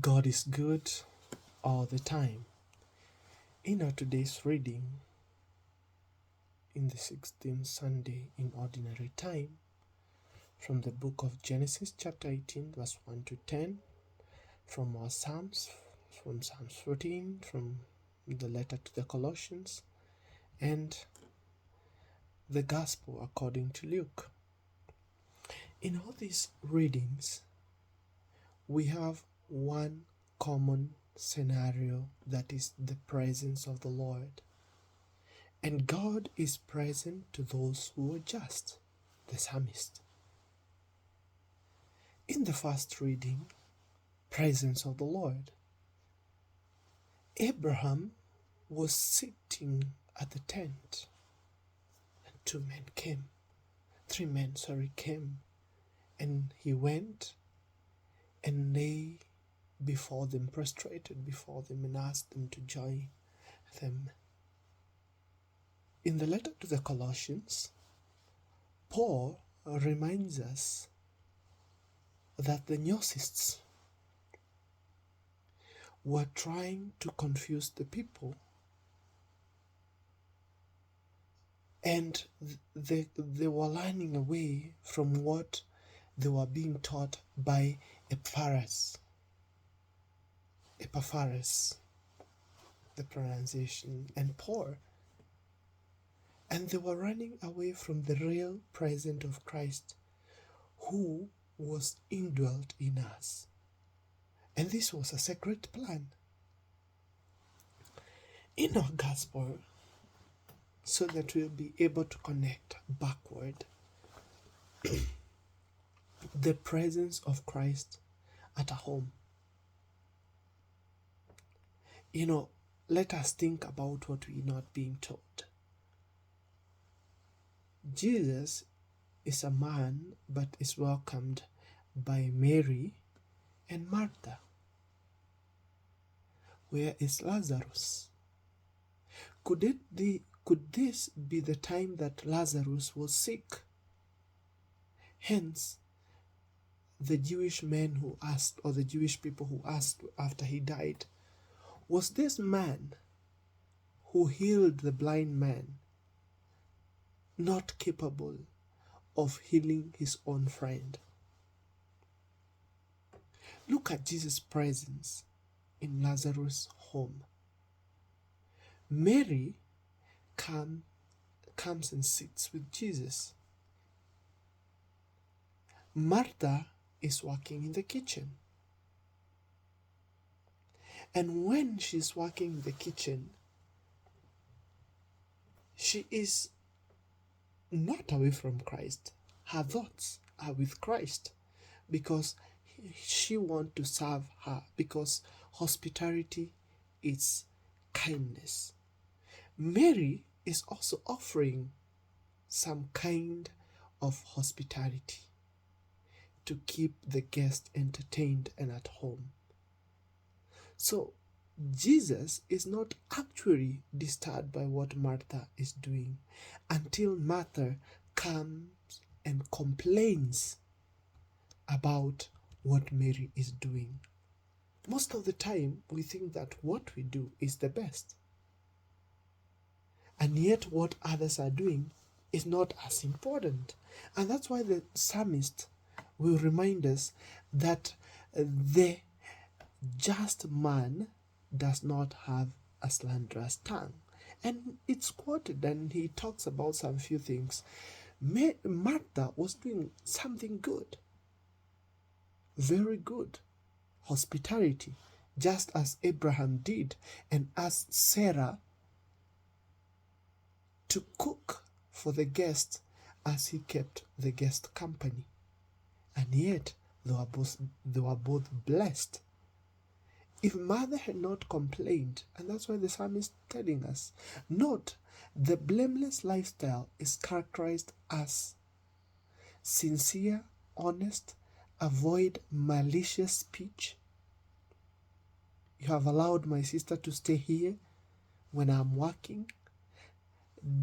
God is good all the time. In our today's reading, in the 16th Sunday in Ordinary Time, from the book of Genesis chapter 18 verse 1 to 10, from our Psalms, from Psalms 14, from the letter to the Colossians, and the Gospel according to Luke. In all these readings, we have one common scenario, that is the presence of the Lord. And God is present to those who are just, the psalmist. In the first reading, presence of the Lord, Abraham was sitting at the tent, and three men came, and he went and lay before them, prostrated before them, and asked them to join them. In the letter to the Colossians, Paul reminds us that the Gnostics were trying to confuse the people, and they were learning away from what they were being taught by Epaphras, the pronunciation, and Paul. And they were running away from the real presence of Christ, who was indwelt in us. And this was a sacred plan in our gospel, so that we'll be able to connect backward the presence of Christ at a home. Let us think about what we're not being taught. Jesus is a man, but is welcomed by Mary and Martha. Where is Lazarus? Could this be the time that Lazarus was sick? Hence, the Jewish men who asked, or the Jewish people who asked after he died, was this man who healed the blind man not capable of healing his own friend? Look at Jesus' presence in Lazarus' home. Mary comes and sits with Jesus. Martha is working in the kitchen. And when she's working in the kitchen, she is not away from Christ. Her thoughts are with Christ, because she wants to serve her, because hospitality is kindness. Mary is also offering some kind of hospitality to keep the guest entertained and at home. So Jesus is not actually disturbed by what Martha is doing until Martha comes and complains about what Mary is doing. Most of the time, we think that what we do is the best. And yet what others are doing is not as important. And that's why the psalmist will remind us that the just man does not have a slanderous tongue. And it's quoted, and he talks about some few things. Martha was doing something good, very good, hospitality, just as Abraham did, and asked Sarah to cook for the guest as he kept the guest company. And yet they were both blessed. If mother had not complained, and that's why the psalmist is telling us, note, the blameless lifestyle is characterized as sincere, honest, avoid malicious speech. You have allowed my sister to stay here when I'm working,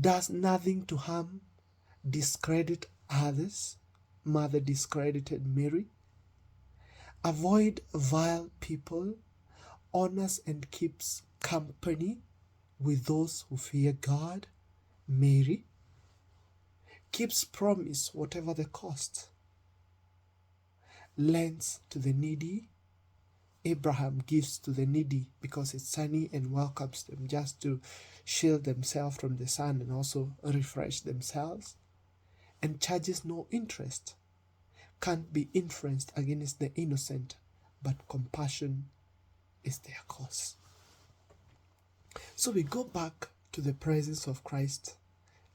does nothing to harm, discredit others. Mother discredited Mary. avoid vile people, honors and keeps company with those who fear God. Mary keeps promise whatever the cost, lends to the needy. Abraham gives to the needy because it's sunny and welcomes them just to shield themselves from the sun and also refresh themselves, and charges no interest, can't be influenced against the innocent, but compassion is their cause. So we go back to the presence of Christ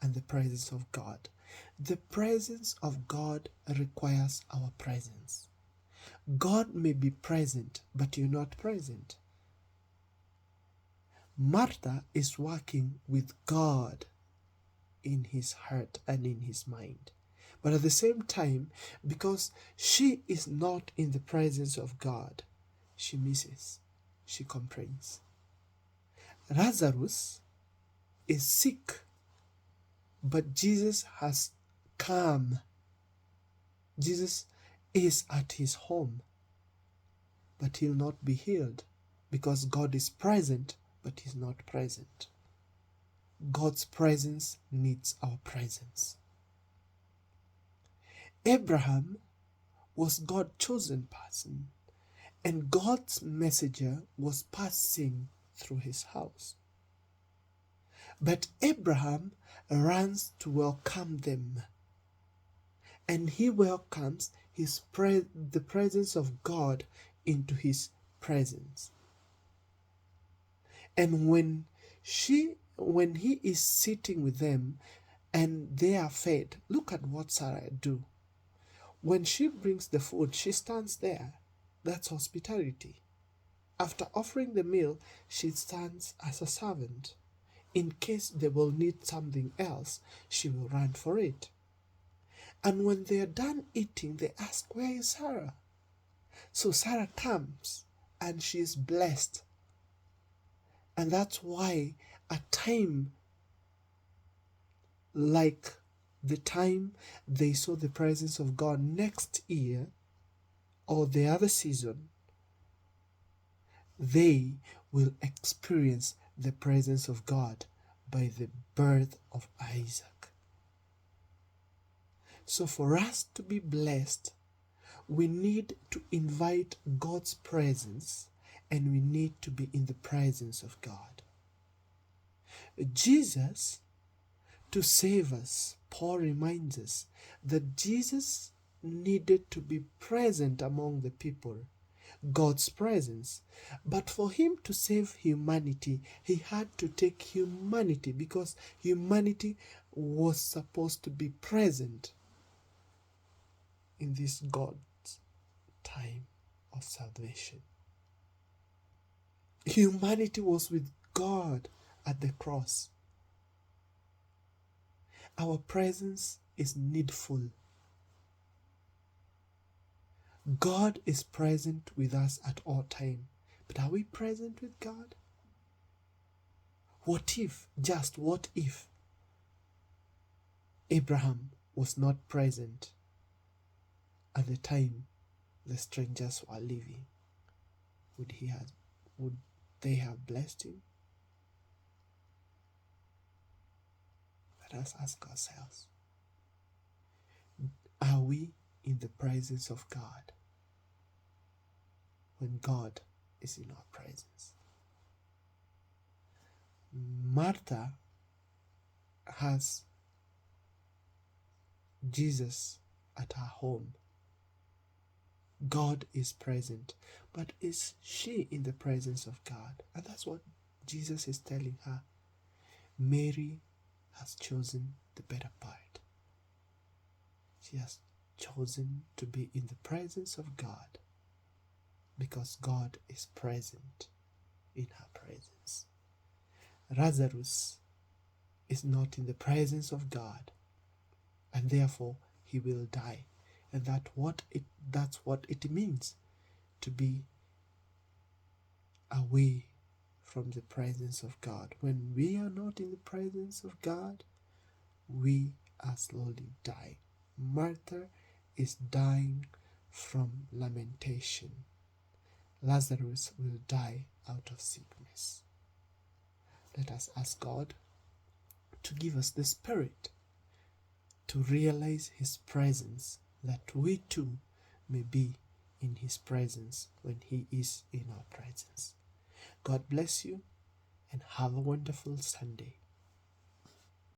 and the presence of God. The presence of God requires our presence. God may be present, but you're not present. Martha is working with God in his heart and in his mind. But at the same time, because she is not in the presence of God, she misses, she complains. Lazarus is sick, but Jesus has come. Jesus is at his home, but he'll not be healed because God is present, but he's not present. God's presence needs our presence. Abraham was God's chosen person, and God's messenger was passing through his house. But Abraham runs to welcome them, and he welcomes the presence of God into his presence. And when he is sitting with them and they are fed, look at what Sarah do. When she brings the food, she stands there. That's hospitality. After offering the meal, she stands as a servant. In case they will need something else, she will run for it. And when they are done eating, they ask, where is Sarah? So Sarah comes and she is blessed. And that's why a time like the time they saw the presence of God next year or the other season, they will experience the presence of God by the birth of Isaac. So for us to be blessed, we need to invite God's presence, and we need to be in the presence of God. Jesus, to save us, Paul reminds us that Jesus needed to be present among the people, God's presence. But for him to save humanity, he had to take humanity, because humanity was supposed to be present in this God's time of salvation. Humanity was with God at the cross. Our presence is needful. God is present with us at all time. But are we present with God? What if Abraham was not present at the time the strangers were leaving? Would they have blessed him? Let us ask ourselves, are we in the presence of God when God is in our presence? Martha has Jesus at her home. God is present, but is she in the presence of God? And that's what Jesus is telling her. Mary has chosen the better part. She has chosen to be in the presence of God because God is present in her presence. Lazarus is not in the presence of God, and therefore he will die. And that's what it means to be away from the presence of God. When we are not in the presence of God, we are slowly dying. Martha is dying from lamentation. Lazarus will die out of sickness. Let us ask God to give us the Spirit to realize His presence, that we too may be in His presence when He is in our presence. God bless you and have a wonderful Sunday.